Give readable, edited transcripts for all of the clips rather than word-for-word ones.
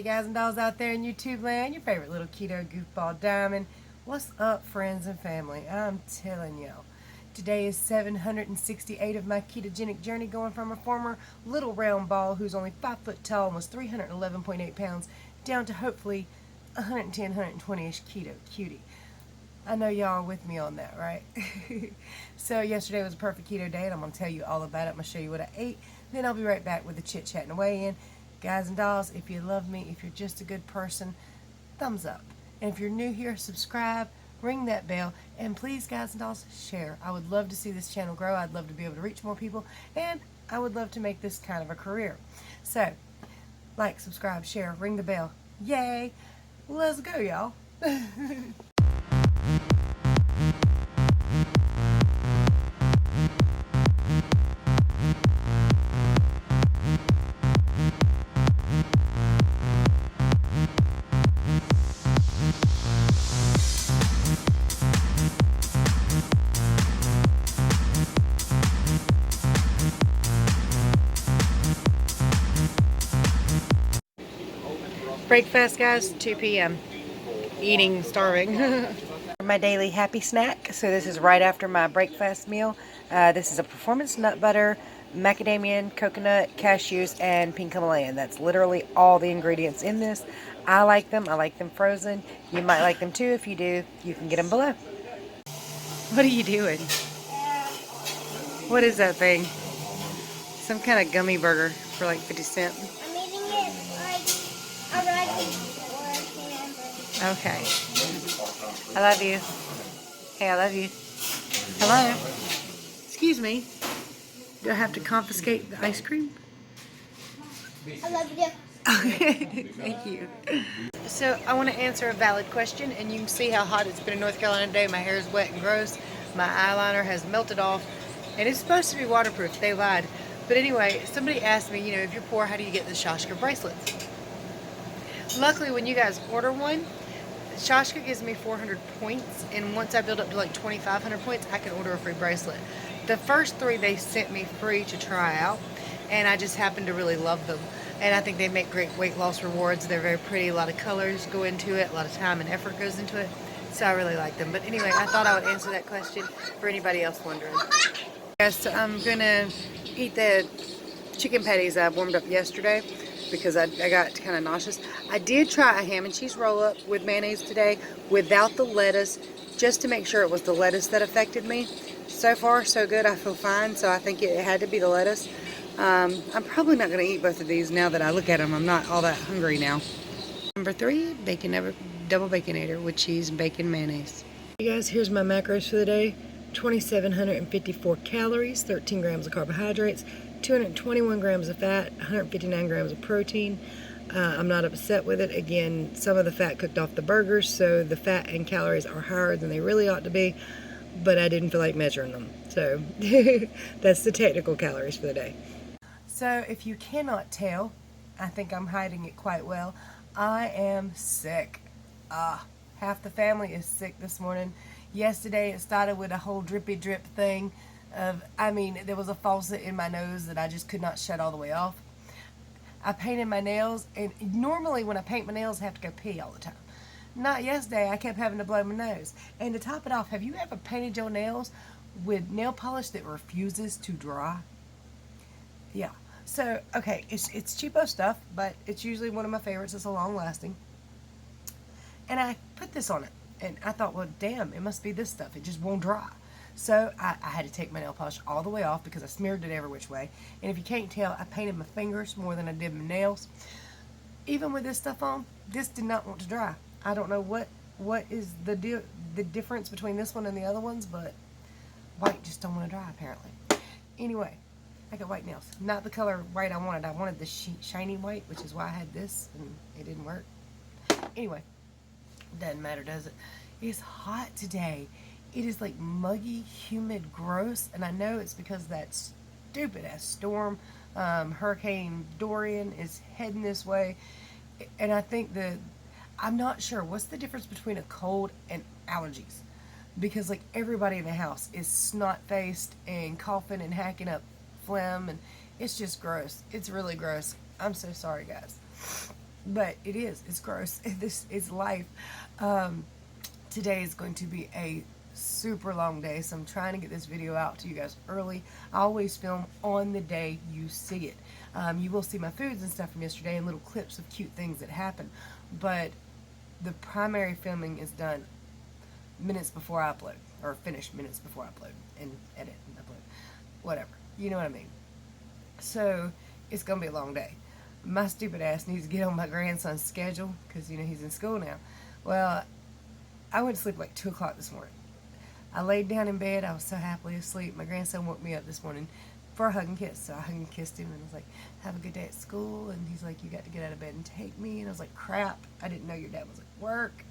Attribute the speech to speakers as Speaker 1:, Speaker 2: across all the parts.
Speaker 1: Hey guys and dolls out there in YouTube land, your favorite little keto goofball Diamond. What's up, friends and family? I'm telling y'all, today is 768 of my ketogenic journey, going from a former little round ball who's only 5 foot tall and was 311.8 pounds down to hopefully 110, 120-ish Keto Cutie. I know y'all are with me on that, right? So yesterday was a perfect keto day, and I'm going to tell you all about it. I'm going to show you what I ate. Then I'll be right back with the chit-chat and weigh-in. Guys and dolls, if you love me, if you're just a good person, thumbs up. And if you're new here, subscribe, ring that bell, and please, guys and dolls, share. I would love to see this channel grow. I'd love to be able to reach more people, and I would love to make this kind of a career. So, like, subscribe, share, ring the bell. Yay! Let's go, y'all. Breakfast, guys, 2 p.m. Eating, starving. My daily happy snack. So this is right after my breakfast meal. This is a performance nut butter, macadamia, coconut, cashews, and pink Himalayan. That's literally all the ingredients in this. I like them. I like them frozen. You might like them too. If you do, you can get them below. What are you doing? What is that thing? Some kind of gummy burger for like 50 cents. Okay. I love you. Hey, I love you. Hello. Excuse me. Do I have to confiscate the ice cream?
Speaker 2: I love you.
Speaker 1: Okay. Thank you. So I want to answer a valid question, and you can see how hot it's been in North Carolina today. My hair is wet and gross. My eyeliner has melted off, and it's supposed to be waterproof. They lied. But anyway, somebody asked me, if you're poor, how do you get the Shashka bracelets? Luckily, when you guys order one, Shashka gives me 400 points, and once I build up to like 2,500 points, I can order a free bracelet. The first 3 they sent me free to try out, and I just happen to really love them. And I think they make great weight loss rewards. They're very pretty. A lot of colors go into it. A lot of time and effort goes into it. So I really like them. But anyway, I thought I would answer that question for anybody else wondering. Yes, so I'm going to eat the chicken patties I warmed up yesterday, because I got kind of nauseous. I did try a ham and cheese roll-up with mayonnaise today without the lettuce, just to make sure it was the lettuce that affected me. So far, so good. I feel fine, so I think it had to be the lettuce. I'm probably not going to eat both of these now that I look at them. I'm not all that hungry now. Number 3, double baconator with cheese, bacon, mayonnaise. Hey guys, here's my macros for the day. 2,754 calories, 13 grams of carbohydrates, 221 grams of fat, 159 grams of protein. I'm not upset with it. Again, some of the fat cooked off the burgers, so the fat and calories are higher than they really ought to be, but I didn't feel like measuring them. So that's the technical calories for the day. So if you cannot tell, I think I'm hiding it quite well. I am sick. Half the family is sick this morning. Yesterday it started with a whole drippy drip thing. There was a faucet in my nose that I just could not shut all the way off. I painted my nails, and normally when I paint my nails I have to go pee all the time. Not yesterday. I kept having to blow my nose. And to top it off, have you ever painted your nails with nail polish that refuses to dry? Yeah. So, okay, it's cheapo stuff, but it's usually one of my favorites. It's a long lasting. And I put this on it, and I thought, well, damn, it must be this stuff. It just won't dry. So I had to take my nail polish all the way off because I smeared it every which way. And if you can't tell, I painted my fingers more than I did my nails. Even with this stuff on, this did not want to dry. I don't know what is the difference between this one and the other ones, but white just don't want to dry apparently. Anyway, I got white nails. Not the color white I wanted. I wanted the shiny white, which is why I had this, and it didn't work. Anyway, doesn't matter, does it? It's hot today. It is like muggy, humid, gross, and I know it's because that stupid ass storm, Hurricane Dorian, is heading this way. And I think I'm not sure what's the difference between a cold and allergies, because like everybody in the house is snot-faced and coughing and hacking up phlegm, and it's just gross. It's really gross. I'm so sorry, guys. but it's gross. This is life. Today is going to be a super long day, so I'm trying to get this video out to you guys early. I always film on the day you see it. You will see my foods and stuff from yesterday and little clips of cute things that happen, but the primary filming is done minutes before I upload, or finished minutes before I upload and edit and upload, whatever, you know what I mean. So it's gonna be a long day. My stupid ass needs to get on my grandson's schedule because he's in school now. Well, I went to sleep like 2 o'clock this morning. I laid down in bed. I was so happily asleep. My grandson woke me up this morning for a hug and kiss. So I hugged and kissed him and was like, have a good day at school. And he's like, you got to get out of bed and take me. And I was like, crap. I didn't know your dad was at work.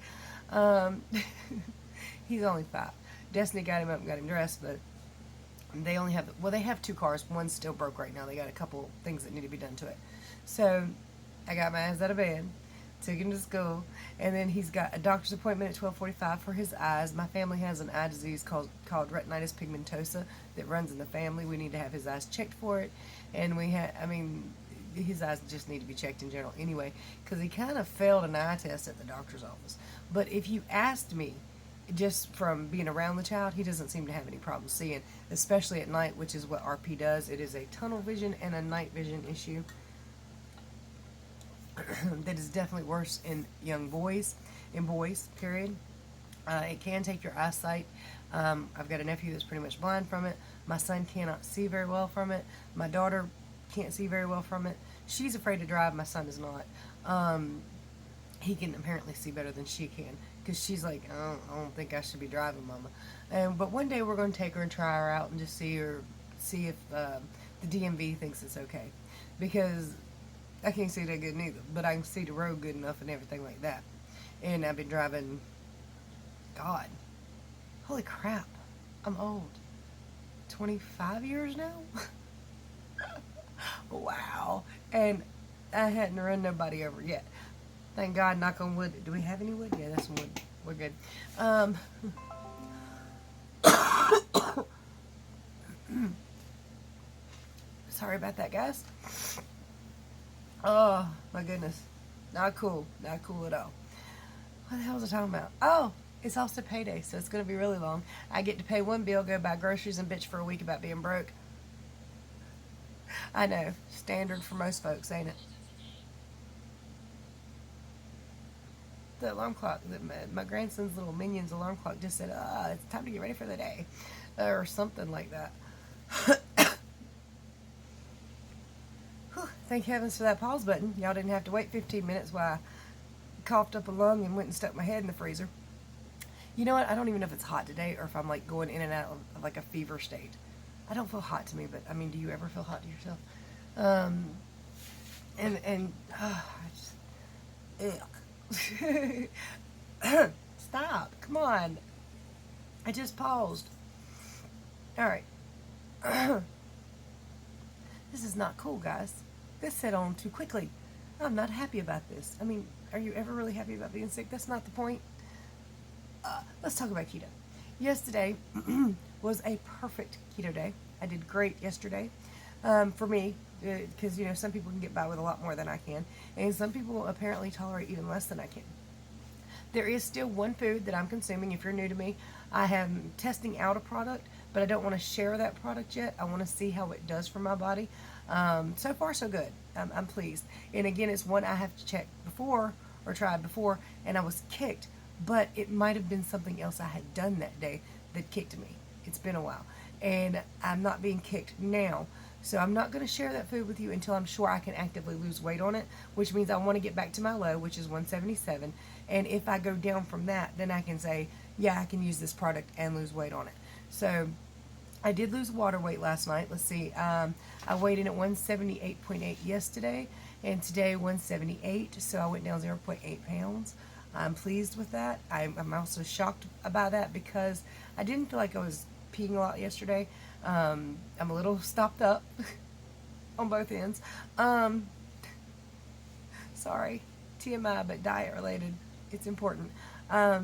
Speaker 1: He's only 5. Destiny got him up and got him dressed, but they only have, they have 2 cars. One's still broke right now. They got a couple things that need to be done to it. So I got my ass out of bed, took him to school, and then he's got a doctor's appointment at 12:45 for his eyes. My family has an eye disease called retinitis pigmentosa that runs in the family. We need to have his eyes checked for it, and his eyes just need to be checked in general anyway, because he kind of failed an eye test at the doctor's office. But if you asked me, just from being around the child, he doesn't seem to have any problem seeing, especially at night, which is what RP does. It is a tunnel vision and a night vision issue that is definitely worse in young boys, period. It can take your eyesight. I've got a nephew that's pretty much blind from it. My son cannot see very well from it. My daughter can't see very well from it. She's afraid to drive. My son is not. He can apparently see better than she can, because she's like, I don't think I should be driving, Mama. But one day we're going to take her and try her out and just see if the DMV thinks it's okay, because I can't see that good neither, but I can see the road good enough and everything like that. And I've been driving, God, holy crap, I'm old. 25 years now? Wow. And I hadn't run nobody over yet. Thank God, knock on wood. Do we have any wood? Yeah, that's some wood. We're good. Sorry about that, guys. Oh, my goodness. Not cool. Not cool at all. What the hell was I talking about? Oh, it's also payday, so it's going to be really long. I get to pay one bill, go buy groceries, and bitch for a week about being broke. I know. Standard for most folks, ain't it? The alarm clock, my grandson's little Minions alarm clock just said, it's time to get ready for the day. Or something like that. Thank heavens for that pause button. Y'all didn't have to wait 15 minutes while I coughed up a lung and went and stuck my head in the freezer. You know what? I don't even know if it's hot today or if I'm like going in and out of like a fever state. I don't feel hot to me, but I mean, do you ever feel hot to yourself? Stop. Come on. I just paused. Alright. This is not cool, guys. This set on too quickly. I'm not happy about this. I mean, are you ever really happy about being sick? That's not the point. Let's talk about keto. Yesterday was a perfect keto day. I did great yesterday. For me, because, some people can get by with a lot more than I can. And some people apparently tolerate even less than I can. There is still one food that I'm consuming. If you're new to me, I am testing out a product, but I don't want to share that product yet. I want to see how it does for my body. So far, so good. I'm pleased. And again, it's one I have to check before or tried before, and I was kicked. But it might have been something else I had done that day that kicked me. It's been a while. And I'm not being kicked now. So I'm not going to share that food with you until I'm sure I can actively lose weight on it, which means I want to get back to my low, which is 177. And if I go down from that, then I can say, yeah, I can use this product and lose weight on it. So I did lose water weight last night. Let's see. I weighed in at 178.8 yesterday, and today 178. So I went down 0.8 pounds. I'm pleased with that. I'm also shocked about that because I didn't feel like I was peeing a lot yesterday. I'm a little stopped up on both ends. Sorry, TMI, but diet related. It's important. I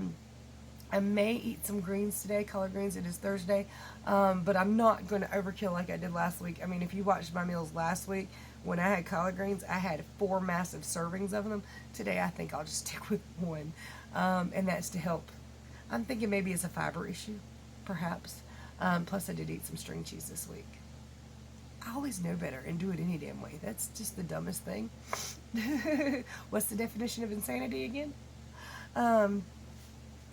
Speaker 1: may eat some greens today, collard greens. It is Thursday, but I'm not going to overkill like I did last week. I mean, if you watched my meals last week, when I had collard greens, I had 4 massive servings of them. Today, I think I'll just stick with 1. And that's to help. I'm thinking maybe it's a fiber issue, perhaps. Plus, I did eat some string cheese this week. I always know better and do it any damn way. That's just the dumbest thing. What's the definition of insanity again?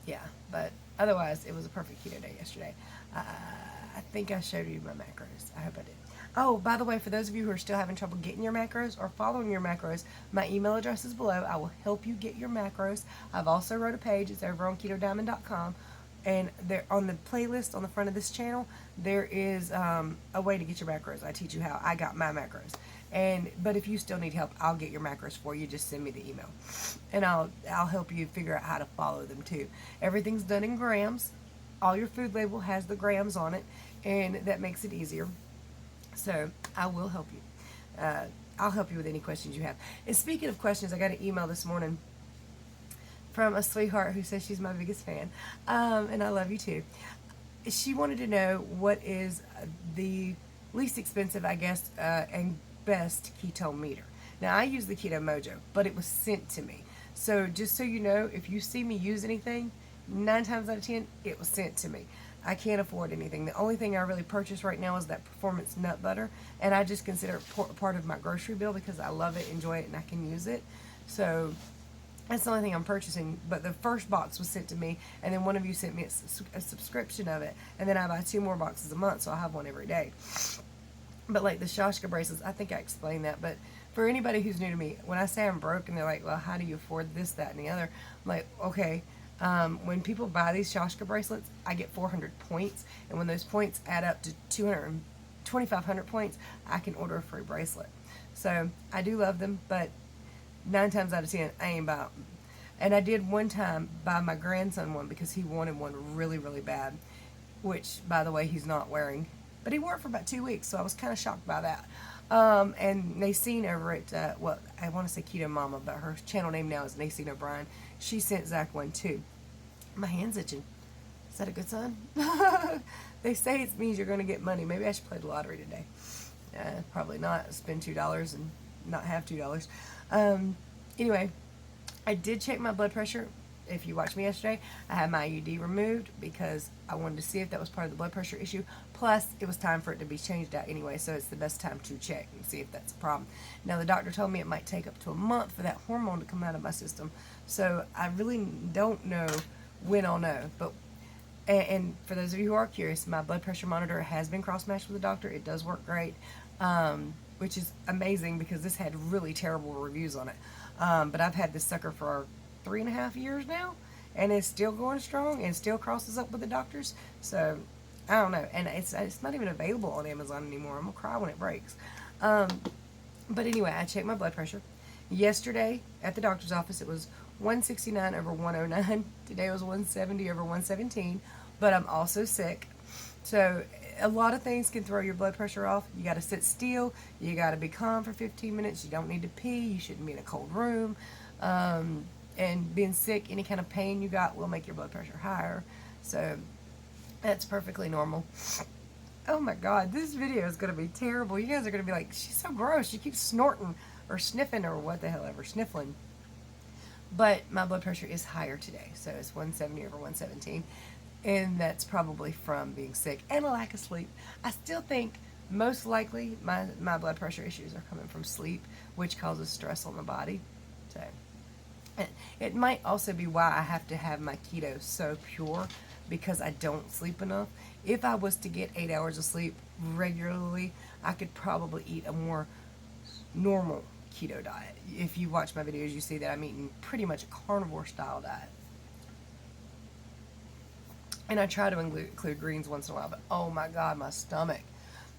Speaker 1: Yeah, but otherwise, it was a perfect keto day yesterday. I think I showed you my macros. I hope I did. Oh, by the way, for those of you who are still having trouble getting your macros or following your macros, my email address is below. I will help you get your macros. I've also wrote a page. It's over on KetoDiamond.com. And there on the playlist on the front of this channel, there is a way to get your macros. I teach you how I got my macros. But if you still need help, I'll get your macros for you. Just send me the email, and I'll help you figure out how to follow them too. Everything's done in grams. All your food label has the grams on it, and that makes it easier. So I will help you. I'll help you with any questions you have. And speaking of questions, I got an email this morning from a sweetheart who says she's my biggest fan, and I love you too. She wanted to know what is the least expensive, I guess, and best Keto Meter. Now, I use the Keto Mojo, but it was sent to me. So just so you know, if you see me use anything, 9 times out of 10, it was sent to me. I can't afford anything. The only thing I really purchase right now is that Performance Nut Butter, and I just consider it part of my grocery bill because I love it, enjoy it, and I can use it. So that's the only thing I'm purchasing. But the first box was sent to me, and then one of you sent me a subscription of it, and then I buy 2 more boxes a month, so I have one every day. But like the Shashka bracelets, I think I explained that, but for anybody who's new to me, when I say I'm broke and they're like, well, how do you afford this, that, and the other? I'm like, okay, when people buy these Shashka bracelets, I get 400 points, and when those points add up to 2,500 points, I can order a free bracelet. So I do love them, but 9 times out of 10, I ain't about them. And I did one time buy my grandson one because he wanted one really, really bad, which, by the way, he's not wearing. But he wore it for about 2 weeks, so I was kind of shocked by that. And Nacine over at, well, I want to say Keto Mama, but her channel name now is Nacine O'Brien. She sent Zach one too. My hand's itching. Is that a good sign? They say it means you're going to get money. Maybe I should play the lottery today. Probably not. Spend $2 and not have $2. Anyway, I did check my blood pressure. If you watched me yesterday, I had my IUD removed because I wanted to see if that was part of the blood pressure issue. Plus, it was time for it to be changed out anyway, so it's the best time to check and see if that's a problem. Now, the doctor told me it might take up to a month for that hormone to come out of my system, so I really don't know when I'll know. But and for those of you who are curious, my blood pressure monitor has been cross-matched with the doctor. It does work great, which is amazing because this had really terrible reviews on it. But I've had this sucker for 3.5 years now, and it's still going strong and still crosses up with the doctors. So I don't know, and it's not even available on Amazon anymore. I'm gonna cry when it breaks. But anyway, I checked my blood pressure yesterday at the doctor's office. It was 169 over 109. Today was 170 over 117. But I'm also sick, so a lot of things can throw your blood pressure off. You got to sit still. You got to be calm for 15 minutes. You don't need to pee. You shouldn't be in a cold room. And being sick, any kind of pain you got will make your blood pressure higher. So that's perfectly normal. Oh my God, this video is going to be terrible. You guys are going to be like, she's so gross. She keeps snorting or sniffing or what the hell ever, sniffling. But my blood pressure is higher today. So it's 170 over 117. And that's probably from being sick and a lack of sleep. I still think most likely my blood pressure issues are coming from sleep, which causes stress on the body. So it might also be why I have to have my keto so pure, because I don't sleep enough. If I was to get 8 hours of sleep regularly, I could probably eat a more normal keto diet. If you watch my videos, you see that I'm eating pretty much a carnivore style diet. And I try to include greens once in a while, but oh my God, my stomach.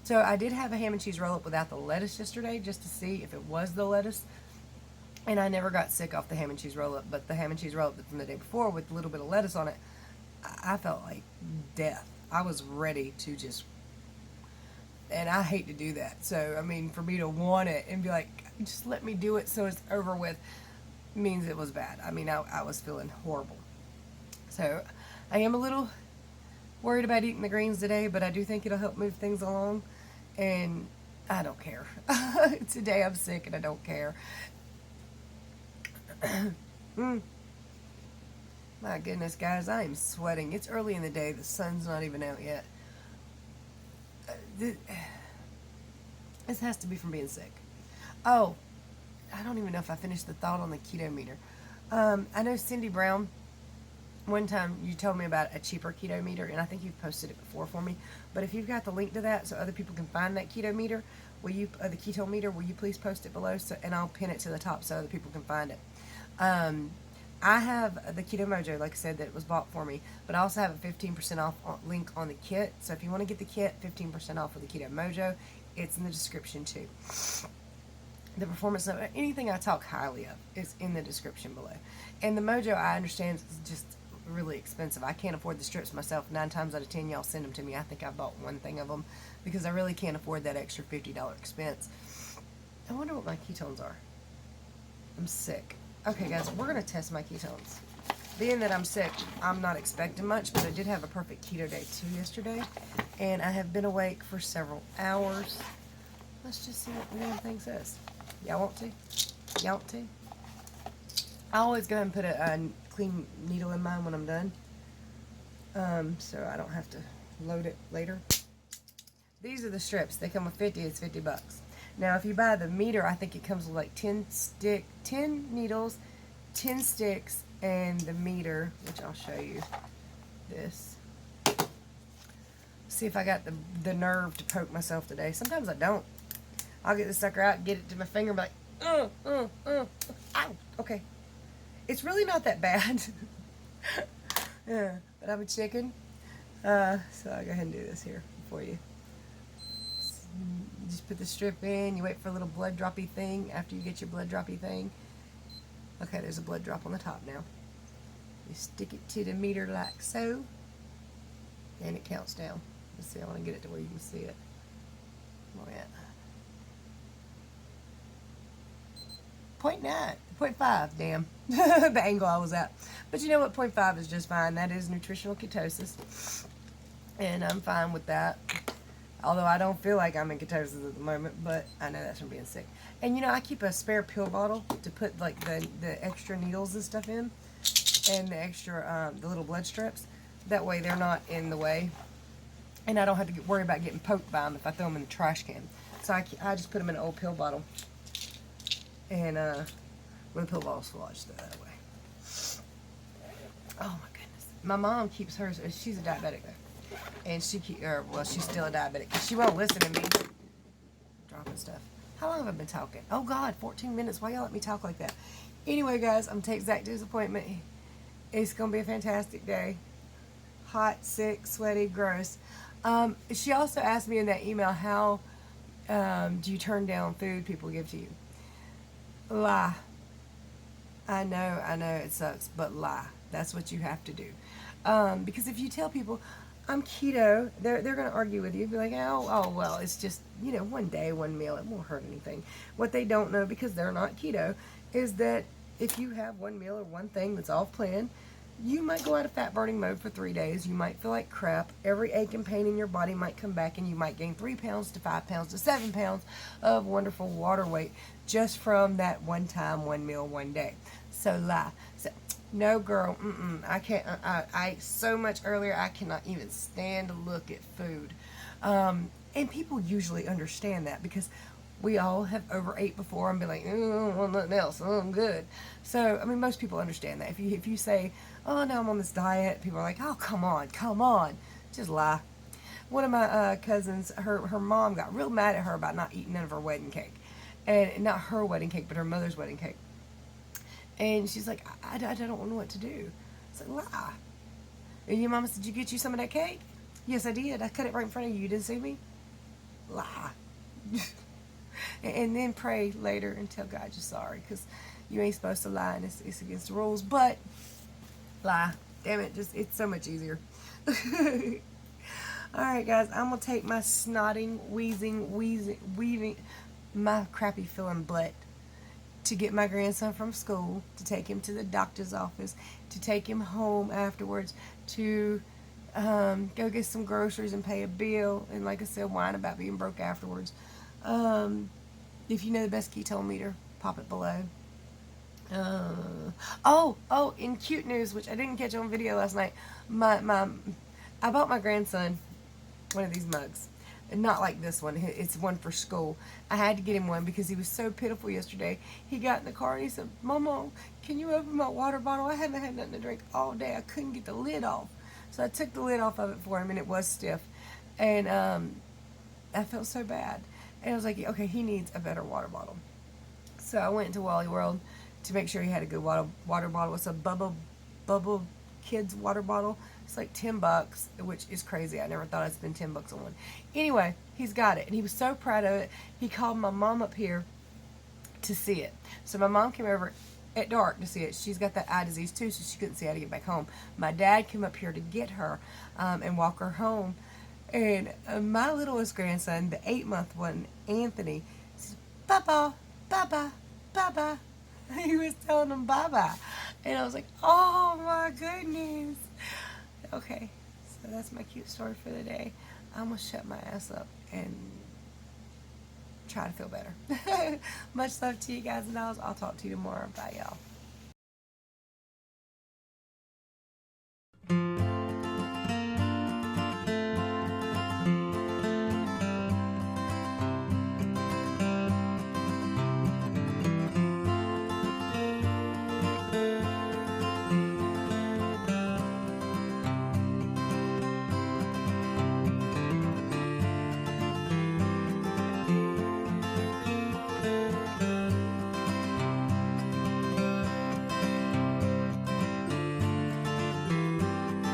Speaker 1: So I did have a ham and cheese roll up without the lettuce yesterday, just to see if it was the lettuce. And I never got sick off the ham and cheese roll up, but the ham and cheese roll up from the day before with a little bit of lettuce on it, I felt like death. I was ready to just, and I hate to do that. So, I mean, for me to want it and be like, just let me do it so it's over with, means it was bad. I mean, I was feeling horrible. So, I am a little worried about eating the greens today, but I do think it'll help move things along. And I don't care. Today I'm sick and I don't care. My goodness, guys, I am sweating. It's early in the day. The sun's not even out yet. This has to be from being sick. Oh, I don't even know if I finished the thought on the Keto Meter. I know Cindy Brown, one time you told me about a cheaper Keto Meter, and I think you've posted it before for me. But if you've got the link to that so other people can find that Keto Meter, the Keto Meter, will you please post it below, and I'll pin it to the top so other people can find it. I have the Keto Mojo, like I said, that was bought for me, but I also have a 15% off link on the kit. So if you want to get the kit, 15% off of the Keto Mojo, it's in the description too. The performance of anything I talk highly of is in the description below. And the Mojo, I understand, is just really expensive. I can't afford the strips myself. 9 times out of 10, y'all send them to me. I think I bought one thing of them because I really can't afford that extra $50 expense. I wonder what my ketones are. I'm sick. Okay, guys, we're going to test my ketones. Being that I'm sick, I'm not expecting much, but I did have a perfect keto day too yesterday, and I have been awake for several hours. Let's just see what the damn thing says. Y'all want to? Y'all want to? I always go ahead and put a clean needle in mine when I'm done, so I don't have to load it later. These are the strips. They come with 50. It's $50. Now, if you buy the meter, I think it comes with like 10 needles, 10 sticks, and the meter, which I'll show you this. See if I got the nerve to poke myself today. Sometimes I don't. I'll get the sucker out, get it to my finger, and be like, ow, okay. It's really not that bad. Yeah, but I'm a chicken. So I'll go ahead and do this here for you. You just put the strip in, you wait for a little blood droppy thing after you get your blood droppy thing. Okay, there's a blood drop on the top now. You stick it to the meter like so, and it counts down. Let's see, I want to get it to where you can see it. Where we at? 0.9, 0.5, damn. The angle I was at. But you know what, 0.5 is just fine. That is nutritional ketosis, and I'm fine with that. Although I don't feel like I'm in ketosis at the moment, but I know that's from being sick. And you know, I keep a spare pill bottle to put like the extra needles and stuff in, and the extra the little blood strips. That way they're not in the way, and I don't have to worry about getting poked by them if I throw them in the trash can. So I just put them in an old pill bottle, and with a pill bottle full, I just throw that away. Oh my goodness, my mom keeps hers. She's a diabetic though. And she's still a diabetic because she won't listen to me. Dropping stuff. How long have I been talking? Oh God, 14 minutes. Why y'all let me talk like that? Anyway, guys, I'm taking Zach to his appointment. It's gonna be a fantastic day. Hot, sick, sweaty, gross. She also asked me in that email, how do you turn down food people give to you? Lie. I know it sucks, but lie. That's what you have to do. Because if you tell people I'm keto, they're going to argue with you. Be like, oh, well, it's just, one day, one meal. It won't hurt anything. What they don't know, because they're not keto, is that if you have one meal or one thing that's off plan, you might go out of fat burning mode for 3 days. You might feel like crap. Every ache and pain in your body might come back, and you might gain 3 pounds to 5 pounds to 7 pounds of wonderful water weight just from that one time, one meal, one day. So lie. So, no, girl, I can't. I ate so much earlier, I cannot even stand to look at food. And people usually understand that because we all have overate before and be like, I don't want nothing else. I'm good. So, I mean, most people understand that. If you say, oh, no, I'm on this diet, people are like, oh, come on. Just lie. One of my cousins, her mom got real mad at her about not eating none of her wedding cake. And not her wedding cake, but her mother's wedding cake. And she's like, I don't know what to do. It's like, lie. And your mama said, did you get you some of that cake? Yes, I did. I cut it right in front of you. You didn't see me? Lie. And then pray later and tell God you're sorry, because you ain't supposed to lie, and it's against the rules. But lie. Damn it. It's so much easier. Alright, guys. I'm going to take my snotting, weaving, my crappy feeling butt to get my grandson from school, to take him to the doctor's office, to take him home afterwards, to go get some groceries and pay a bill, and like I said, whine about being broke afterwards. If you know the best Keto Meter, pop it below. In cute news, which I didn't catch on video last night, I bought my grandson one of these mugs. And not like this one. It's one for school. I had to get him one because he was so pitiful yesterday. He got in the car and he said, Mama, can you open my water bottle? I haven't had nothing to drink all day. I couldn't get the lid off. So I took the lid off of it for him, and it was stiff. And I felt so bad. And I was like, okay, he needs a better water bottle. So I went to Wally World to make sure he had a good water bottle. It's a Bubble Kids water bottle. It's like $10, which is crazy. I never thought I'd spend $10 on one. Anyway, he's got it, and he was so proud of it. He called my mom up here to see it. So my mom came over at dark to see it. She's got that eye disease too, so she couldn't see how to get back home. My dad came up here to get her and walk her home. And my littlest grandson, the 8-month one, Anthony, said, Baba, Baba, Baba. He was telling him bye-bye. And I was like, oh my goodness. Okay, so that's my cute story for the day. I'm going to shut my ass up and try to feel better. Much love to you guys and dolls. I'll talk to you tomorrow. Bye, y'all.